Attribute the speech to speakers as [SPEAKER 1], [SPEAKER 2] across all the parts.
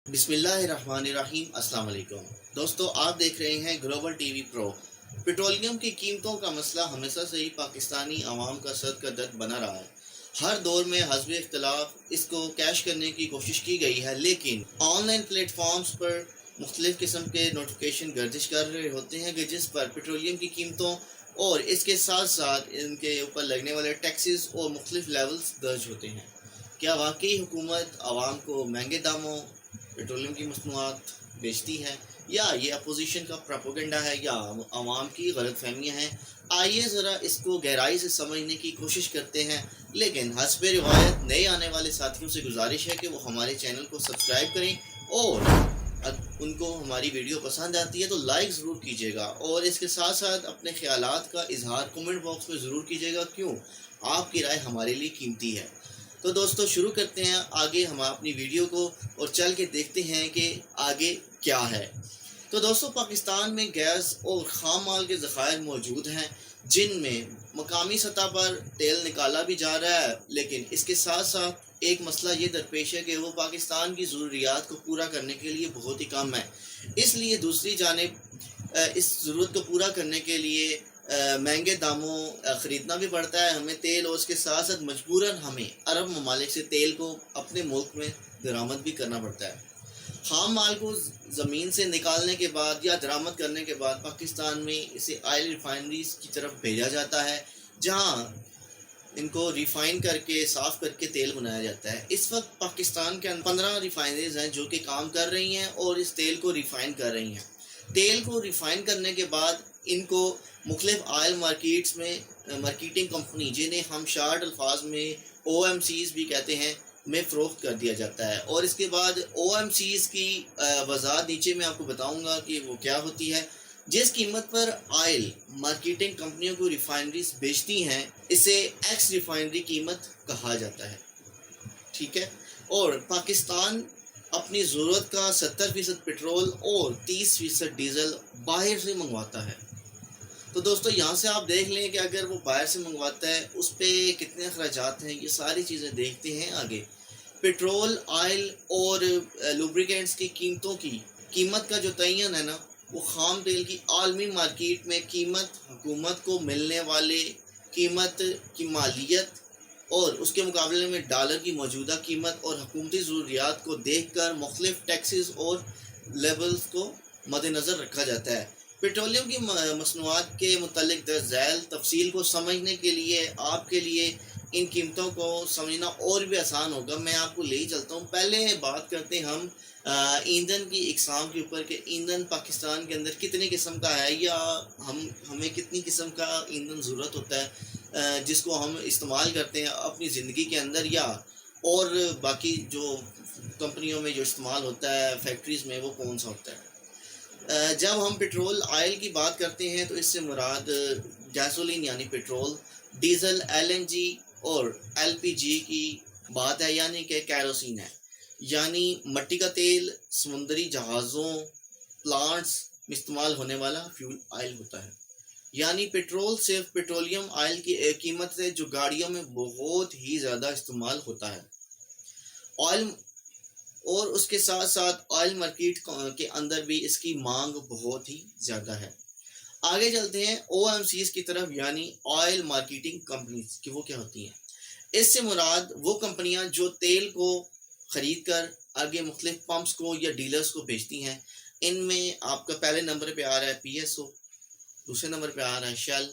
[SPEAKER 1] بسم اللہ الرحمن الرحیم۔ السلام علیکم دوستو، آپ دیکھ رہے ہیں گلوبل ٹی وی پرو۔ پیٹرولیم کی قیمتوں کا مسئلہ ہمیشہ سے ہی پاکستانی عوام کا سر کا درد بنا رہا ہے۔ ہر دور میں حزب اختلاف اس کو کیش کرنے کی کوشش کی گئی ہے، لیکن آن لائن پلیٹ فارمز پر مختلف قسم کے نوٹیفیکیشن گردش کر رہے ہوتے ہیں کہ جس پر پیٹرولیم کی قیمتوں اور اس کے ساتھ ساتھ ان کے اوپر لگنے والے ٹیکسز اور مختلف لیولز درج ہوتے ہیں۔ کیا واقعی حکومت عوام کو مہنگے داموں پیٹرولیم کی مصنوعات بیچتی ہے، یا یہ اپوزیشن کا پراپوگنڈا ہے، یا عوام کی غلط فہمیاں ہیں؟ آئیے ذرا اس کو گہرائی سے سمجھنے کی کوشش کرتے ہیں، لیکن حسب روایت نئے آنے والے ساتھیوں سے گزارش ہے کہ وہ ہمارے چینل کو سبسکرائب کریں، اور ان کو ہماری ویڈیو پسند آتی ہے تو لائک ضرور کیجیے گا، اور اس کے ساتھ ساتھ اپنے خیالات کا اظہار کمنٹ باکس میں ضرور کیجیے گا، کیوں آپ کی رائے ہمارے لیے قیمتی ہے۔ تو دوستو شروع کرتے ہیں آگے ہم اپنی ویڈیو کو، اور چل کے دیکھتے ہیں کہ آگے کیا ہے۔ تو دوستو، پاکستان میں گیس اور خام مال کے ذخائر موجود ہیں، جن میں مقامی سطح پر تیل نکالا بھی جا رہا ہے، لیکن اس کے ساتھ ساتھ ایک مسئلہ یہ درپیش ہے کہ وہ پاکستان کی ضروریات کو پورا کرنے کے لیے بہت ہی کم ہے۔ اس لیے دوسری جانب اس ضرورت کو پورا کرنے کے لیے مہنگے داموں خریدنا بھی پڑتا ہے ہمیں تیل، اور اس کے ساتھ ساتھ مجبوراً ہمیں عرب ممالک سے تیل کو اپنے ملک میں درآمد بھی کرنا پڑتا ہے۔ خام مال کو زمین سے نکالنے کے بعد یا درآمد کرنے کے بعد پاکستان میں اسے آئل ریفائنریز کی طرف بھیجا جاتا ہے، جہاں ان کو ریفائن کر کے صاف کر کے تیل بنایا جاتا ہے۔ اس وقت پاکستان کے 15 ریفائنریز ہیں جو کہ کام کر رہی ہیں اور اس تیل کو ریفائن کر رہی ہیں۔ تیل کو ریفائن کرنے کے بعد ان کو مختلف آئل مارکیٹس میں مارکیٹنگ کمپنی، جنہیں ہم شارٹ الفاظ میں او ایم سیز بھی کہتے ہیں، میں فروخت کر دیا جاتا ہے۔ اور اس کے بعد او ایم سیز کی وضاحت نیچے میں آپ کو بتاؤں گا کہ وہ کیا ہوتی ہے۔ جس قیمت پر آئل مارکیٹنگ کمپنیوں کو ریفائنریز بیچتی ہیں، اسے ایکس ریفائنری قیمت کہا جاتا ہے، ٹھیک ہے۔ اور پاکستان اپنی ضرورت کا 70% پیٹرول اور 30% ڈیزل باہر سے منگواتا ہے۔ تو دوستو یہاں سے آپ دیکھ لیں کہ اگر وہ باہر سے منگواتا ہے اس پہ کتنے اخراجات ہیں، یہ ساری چیزیں دیکھتے ہیں آگے۔ پیٹرول، آئل اور لوبریکینٹس کی قیمتوں کی قیمت کا جو تعین ہے نا، وہ خام تیل کی عالمی مارکیٹ میں قیمت، حکومت کو ملنے والے قیمت کی مالیت اور اس کے مقابلے میں ڈالر کی موجودہ قیمت اور حکومتی ضروریات کو دیکھ کر مختلف ٹیکسز اور لیبلز کو مد نظر رکھا جاتا ہے۔ پیٹرولیم کی مصنوعات کے متعلق درج ذیل تفصیل کو سمجھنے کے لیے آپ کے لیے ان قیمتوں کو سمجھنا اور بھی آسان ہوگا۔ میں آپ کو لے ہی چلتا ہوں۔ پہلے بات کرتے ہیں ہم ایندھن کی اقسام کے اوپر کہ ایندھن پاکستان کے اندر کتنی قسم کا ہے، یا ہمیں کتنی قسم کا ایندھن ضرورت ہوتا ہے جس کو ہم استعمال کرتے ہیں اپنی زندگی کے اندر، یا اور باقی جو کمپنیوں میں جو استعمال ہوتا ہے فیکٹریز میں وہ کون سا ہوتا ہے۔ جب ہم پیٹرول آئل کی بات کرتے ہیں تو اس سے مراد گیسولین یعنی petrol, diesel, L N G اور ایل پی جی کی بات ہے، یعنی کہ کیروسین ہے، یعنی مٹی کا تیل سمندری جہازوں، پلانٹس میں استعمال ہونے والا فیول آئل ہوتا ہے۔ یعنی پیٹرول صرف پیٹرولیم آئل کی ایک قیمت ہے جو گاڑیوں میں بہت ہی زیادہ استعمال ہوتا ہے۔ آئل اور اس کے ساتھ ساتھ آئل مارکیٹ کے اندر بھی اس کی مانگ بہت ہی زیادہ ہے۔ آگے چلتے ہیں او ایم سیز کی طرف، یعنی آئل مارکیٹنگ کمپنیز کہ وہ کیا ہوتی ہیں۔ اس سے مراد وہ کمپنیاں جو تیل کو خرید کر آگے مختلف پمپس کو یا ڈیلرز کو بیچتی ہیں۔ ان میں آپ کا پہلے نمبر پہ آ رہا ہے پی ایس او، دوسرے نمبر پہ آ رہا ہے شیل،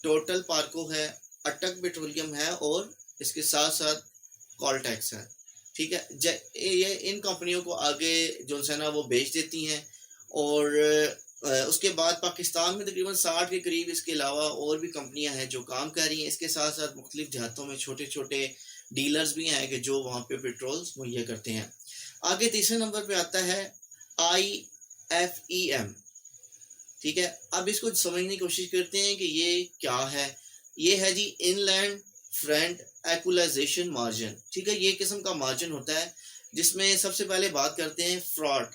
[SPEAKER 1] ٹوٹل پارکو ہے، اٹک پیٹرولیم ہے، اور اس کے ساتھ ساتھ کالٹیکس ہے، ٹھیک ہے۔ یہ ان کمپنیوں کو آگے جو ہے نا وہ بیچ دیتی ہیں، اور اس کے بعد پاکستان میں تقریباً 60 کے قریب اس کے علاوہ اور بھی کمپنیاں ہیں جو کام کر رہی ہیں۔ اس کے ساتھ ساتھ مختلف دیہاتوں میں چھوٹے چھوٹے ڈیلرز بھی ہیں کہ جو وہاں پہ پیٹرولز مہیا کرتے ہیں۔ آگے تیسرے نمبر پہ آتا ہے آئی ایف ای ایم، ٹھیک ہے۔ اب اس کو سمجھنے کی کوشش کرتے ہیں کہ یہ کیا ہے۔ یہ ہے جی ان لینڈ فرنٹ ایکولائزیشن مارجن، ٹھیک ہے۔ یہ قسم کا مارجن ہوتا ہے جس میں سب سے پہلے بات کرتے ہیں فراڈ۔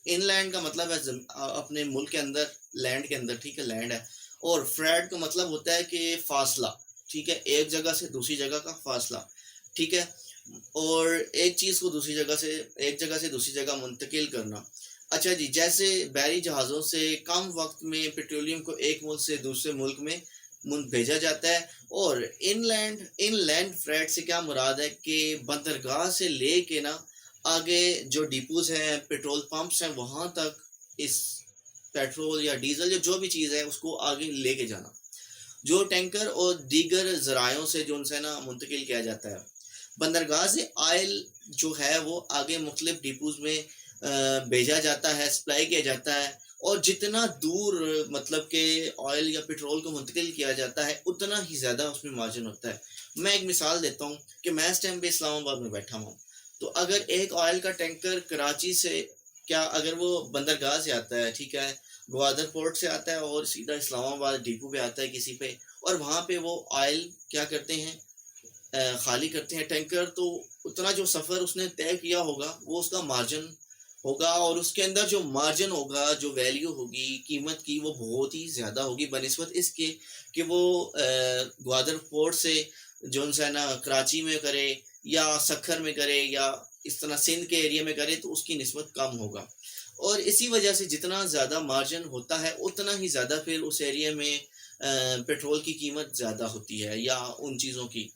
[SPEAKER 1] ان لینڈ کا مطلب ہے اپنے ملک کے اندر، لینڈ کے اندر، ٹھیک ہے، لینڈ ہے، اور فریڈ کا مطلب ہوتا ہے کہ فاصلہ، ٹھیک ہے، ایک جگہ سے دوسری جگہ کا فاصلہ، ٹھیک ہے۔ اور ایک چیز کو دوسری جگہ سے ایک جگہ سے دوسری جگہ منتقل کرنا. اچھا جی، جیسے بحری جہازوں سے کم وقت میں پیٹرولیم کو ایک ملک سے دوسرے ملک میں بھیجا جاتا ہے. اور ان لینڈ فریٹ سے کیا مراد ہے کہ بندرگاہ سے لے کے نا آگے جو ڈیپوز ہیں، پیٹرول پمپس ہیں، وہاں تک اس پیٹرول یا ڈیزل یا جو بھی چیز ہے اس کو آگے لے کے جانا، جو ٹینکر اور دیگر ذرائعوں سے جو ان سے نا منتقل کیا جاتا ہے. بندرگاہ سے آئل جو ہے وہ آگے مختلف ڈیپوز میں بھیجا جاتا ہے، سپلائی کیا جاتا ہے. اور جتنا دور مطلب کہ آئل یا پیٹرول کو منتقل کیا جاتا ہے اتنا ہی زیادہ اس میں مارجن ہوتا ہے. میں ایک مثال دیتا ہوں کہ میں اس ٹائم پہ اسلام آباد میں بیٹھا ہوں، تو اگر ایک آئل کا ٹینکر کراچی سے، کیا اگر وہ بندرگاہ سے آتا ہے، ٹھیک ہے، گوادر پورٹ سے آتا ہے اور سیدھا اسلام آباد ڈیپو پہ آتا ہے کسی پہ، اور وہاں پہ وہ آئل کیا کرتے ہیں، خالی کرتے ہیں ٹینکر، تو اتنا جو سفر اس نے طے کیا ہوگا وہ اس کا مارجن ہوگا. اور اس کے اندر جو مارجن ہوگا، جو ویلیو ہوگی قیمت کی، وہ بہت ہی زیادہ ہوگی بنسبت اس کے کہ وہ گوادر پورٹ سے جو ہے نا کراچی میں کرے یا سکھر میں کرے یا اس طرح سندھ کے ایریا میں کرے، تو اس کی نسبت کم ہوگا. اور اسی وجہ سے جتنا زیادہ مارجن ہوتا ہے اتنا ہی زیادہ پھر اس ایریا میں پیٹرول کی قیمت زیادہ ہوتی ہے یا ان چیزوں کی.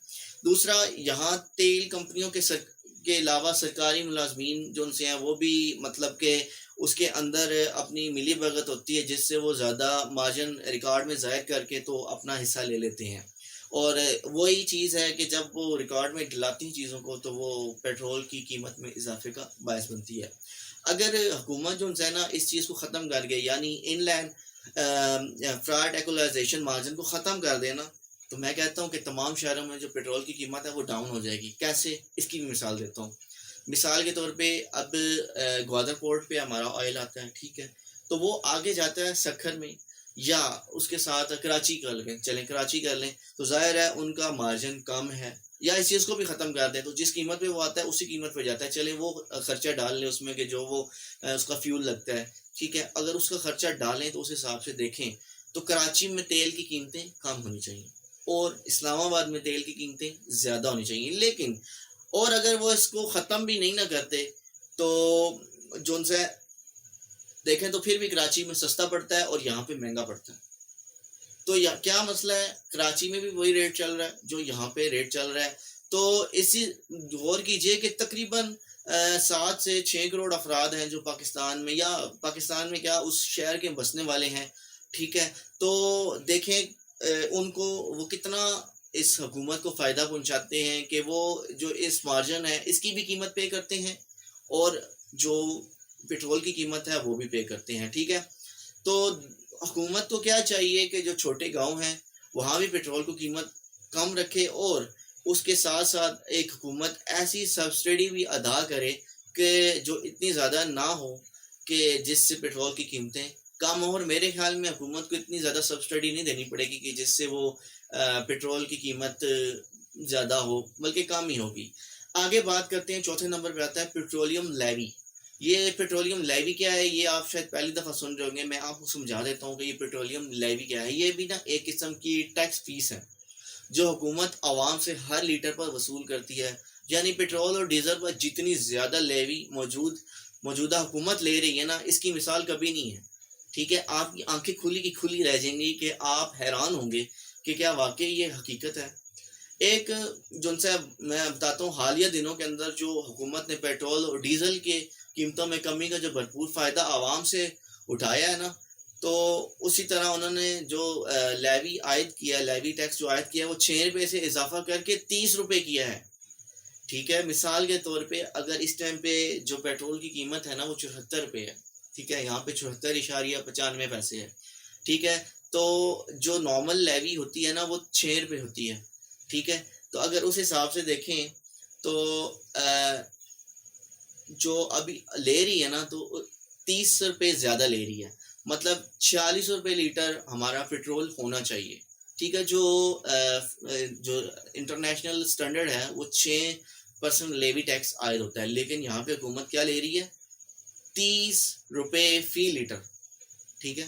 [SPEAKER 1] دوسرا، یہاں تیل کمپنیوں کے علاوہ سرکاری ملازمین جو ان سے ہیں وہ بھی مطلب کہ اس کے اندر اپنی ملی بھگت ہوتی ہے، جس سے وہ زیادہ مارجن ریکارڈ میں ظاہر کر کے تو اپنا حصہ لے لیتے ہیں. اور وہی چیز ہے کہ جب وہ ریکارڈ میں ڈلاتی ہیں چیزوں کو تو وہ پیٹرول کی قیمت میں اضافے کا باعث بنتی ہے. اگر حکومت جو ہے نا اس چیز کو ختم کر گئی، یعنی ان لینڈ فراڈ ایکولائزیشن مارجن کو ختم کر دینا، تو میں کہتا ہوں کہ تمام شہروں میں جو پیٹرول کی قیمت ہے وہ ڈاؤن ہو جائے گی. کیسے؟ اس کی بھی مثال دیتا ہوں. مثال کے طور پہ اب گوادر پورٹ پہ ہمارا آئل آتا ہے، ٹھیک ہے، تو وہ آگے جاتا ہے سکھر میں یا اس کے ساتھ کراچی کر لیں، چلیں کراچی کر لیں، تو ظاہر ہے ان کا مارجن کم ہے. یا اس چیز کو بھی ختم کر دیں تو جس قیمت پہ وہ آتا ہے اسی قیمت پہ جاتا ہے. چلیں وہ خرچہ ڈال لیں اس میں کہ جو وہ اس کا فیول لگتا ہے، ٹھیک ہے، اگر اس کا خرچہ ڈالیں تو اس حساب سے دیکھیں تو کراچی میں تیل کی قیمتیں کم ہونی چاہیے اور اسلام آباد میں تیل کی قیمتیں زیادہ ہونی چاہیے. لیکن اور اگر وہ اس کو ختم بھی نہیں نہ کرتے تو جو ان سے دیکھیں تو پھر بھی کراچی میں سستا پڑتا ہے اور یہاں پہ مہنگا پڑتا ہے. تو کیا مسئلہ ہے؟ کراچی میں بھی وہی ریٹ چل رہا ہے جو یہاں پہ ریٹ چل رہا ہے. تو اسی غور کیجئے کہ تقریباً 7 سے 6 کروڑ افراد ہیں جو پاکستان میں، یا پاکستان میں کیا اس شہر کے بسنے والے ہیں، ٹھیک ہے. تو دیکھیں ان کو وہ کتنا اس حکومت کو فائدہ پہنچاتے ہیں کہ وہ جو اس مارجن ہے اس کی بھی قیمت پے کرتے ہیں اور جو پیٹرول کی قیمت ہے وہ بھی پے کرتے ہیں، ٹھیک ہے. تو حکومت کو کیا چاہیے کہ جو چھوٹے گاؤں ہیں وہاں بھی پیٹرول کو قیمت کم رکھے، اور اس کے ساتھ ساتھ ایک حکومت ایسی سبسڈی بھی ادا کرے کہ جو اتنی زیادہ نہ ہو کہ جس سے پیٹرول کی قیمتیں کم ہوں. اور میرے خیال میں حکومت کو اتنی زیادہ سبسڈی نہیں دینی پڑے گی کہ جس سے وہ پیٹرول کی قیمت زیادہ ہو، بلکہ کم ہی ہوگی. آگے بات کرتے ہیں، چوتھے نمبر پہ آتا ہے پیٹرولیم لیوی. یہ پیٹرولیم لیوی کیا ہے؟ یہ آپ شاید پہلی دفعہ سن رہے ہوں گے. میں آپ کو سمجھا دیتا ہوں کہ یہ پیٹرولیم لیوی کیا ہے. یہ بھی نا ایک قسم کی ٹیکس فیس ہے جو حکومت عوام سے ہر لیٹر پر وصول کرتی ہے. یعنی پیٹرول اور ڈیزل پر جتنی زیادہ لیوی موجودہ حکومت لے رہی ہے نا، اس کی مثال کبھی نہیں ہے، ٹھیک ہے. آپ کی آنکھیں کھلی کی کھلی رہ جائیں گی کہ آپ حیران ہوں گے کہ کیا واقعی یہ حقیقت ہے. ایک جو سے میں بتاتا ہوں، حالیہ دنوں کے اندر جو حکومت نے پیٹرول اور ڈیزل کے قیمتوں میں کمی کا جو بھرپور فائدہ عوام سے اٹھایا ہے نا، تو اسی طرح انہوں نے جو لیوی عائد کیا، لیوی ٹیکس جو عائد کیا وہ 6 روپے سے اضافہ کر کے 30 روپے کیا ہے، ٹھیک ہے. مثال کے طور پہ اگر اس ٹائم پہ جو پیٹرول کی قیمت ہے نا وہ 74 روپے ہے، ٹھیک ہے، یہاں پہ 74.95 ہے، ٹھیک ہے. تو جو نارمل لیوی ہوتی ہے نا وہ 6 روپے ہوتی ہے، ٹھیک ہے. تو اگر اس حساب سے دیکھیں تو جو ابھی لے رہی ہے نا تو 30 روپے زیادہ لے رہی ہے، مطلب 46 روپے لیٹر ہمارا پیٹرول ہونا چاہیے، ٹھیک ہے. جو انٹرنیشنل سٹینڈرڈ ہے وہ 6% لیوی ٹیکس عائد ہوتا ہے، لیکن یہاں پہ حکومت کیا لے رہی ہے؟ 30 روپے فی لیٹر، ٹھیک ہے.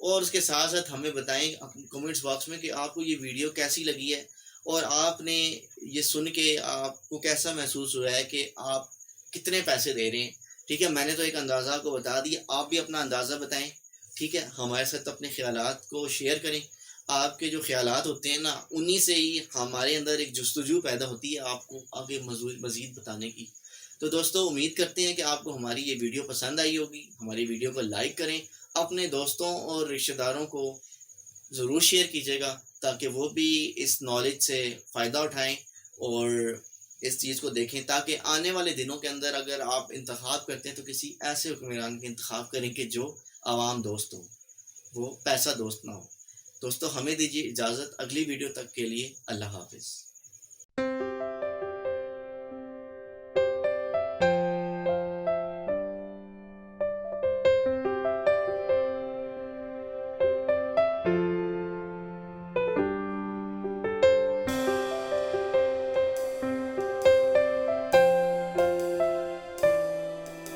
[SPEAKER 1] اور اس کے ساتھ ساتھ ہمیں بتائیں کمنٹس باکس میں کہ آپ کو یہ ویڈیو کیسی لگی ہے اور آپ نے یہ سن کے آپ کو کیسا محسوس ہوا ہے کہ آپ کتنے پیسے دے رہے ہیں. ٹھیک ہے، میں نے تو ایک اندازہ آپ کو بتا دیا، آپ بھی اپنا اندازہ بتائیں. ٹھیک ہے، ہمارے ساتھ اپنے خیالات کو شیئر کریں. آپ کے جو خیالات ہوتے ہیں نا، انہی سے ہی ہمارے اندر ایک جستجو پیدا ہوتی ہے آپ کو آگے مزید بتانے کی. تو دوستو، امید کرتے ہیں کہ آپ کو ہماری یہ ویڈیو پسند آئی ہوگی. ہماری ویڈیو کو لائک کریں، اپنے دوستوں اور رشتہ داروں کو ضرور شیئر کیجیے گا تاکہ وہ بھی اس نالج سے فائدہ اٹھائیں اور اس چیز کو دیکھیں، تاکہ آنے والے دنوں کے اندر اگر آپ انتخاب کرتے ہیں تو کسی ایسے حکمران کے انتخاب کریں کہ جو عوام دوست ہو، وہ پیسہ دوست نہ ہو. دوستو، ہمیں دیجیے اجازت. اگلی ویڈیو تک کے لیے اللہ حافظ.